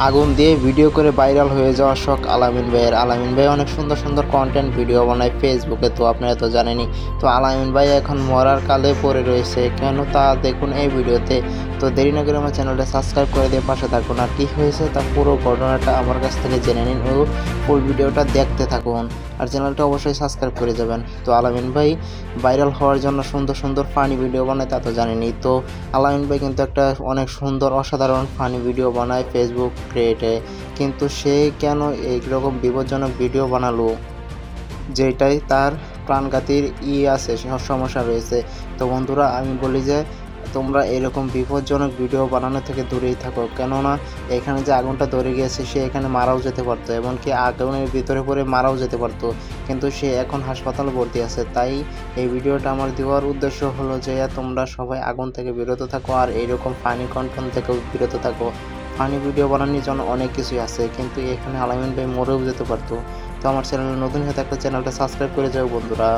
আগুন দিয়ে ভিডিও করে ভাইরাল হয়ে যাওয়ার শখ আলামিন ভাইয়ের। আলামিন ভাই অনেক সুন্দর সুন্দর কন্টেন্ট ভিডিও বানায় ফেসবুকে, তো আপনারা তো জানেনই। তো আলামিন ভাই এখন মরার কালে পড়ে রয়েছে, কেন তা দেখুন এই ভিডিওতে। তো দেরি না করে আমার চ্যানেলটা সাবস্ক্রাইব করে দিয়ে পাশে থাকুন, আর কী হয়েছে তা পুরো ঘটনাটা আমার কাছ থেকে জেনে নিন ও ফুল ভিডিওটা দেখতে থাকুন, আর চ্যানেলটা অবশ্যই সাবস্ক্রাইব করে যাবেন। তো আলামিন ভাই ভাইরাল হওয়ার জন্য সুন্দর সুন্দর ফানি ভিডিও বানায়, তা তো জানেনি। তো আলামিন ভাই কিন্তু একটা অনেক সুন্দর অসাধারণ ফানি ভিডিও বানায় ফেসবুক ক্রিয়েটে, কিন্তু সে কেন এইরকম বিপজ্জনক ভিডিও বানালো, যেটাই তার প্রাণঘাতীর আছে, সমস্যা রয়েছে। তো বন্ধুরা, আমি বলি যে তোমরা এরকম বিপজ্জনক ভিডিও বানানো থেকে দূরেই থাকো, কেননা এখানে যে আগুনটা ধরে গিয়েছে সে এখানে মারাও যেতে পারতো, এমনকি আগুনের ভিতরে পড়ে মারাও যেতে পারতো, কিন্তু সে এখন হাসপাতালে ভর্তি আছে। তাই এই ভিডিওটা আমার দেওয়ার উদ্দেশ্য হলো যে তোমরা সবাই আগুন থেকে বিরত থাকো, আর এইরকম ফানি কন্টেন্ট থেকেও বিরত থাকো। ফানি ভিডিও বানানোর জন্য অনেক কিছুই আছে, কিন্তু এখানে আলামিন ভাই মরেও যেতে পারতো। তো আমার চ্যানেলে নতুন হয়ে থাকলে চ্যানেলটা সাবস্ক্রাইব করে যাও বন্ধুরা।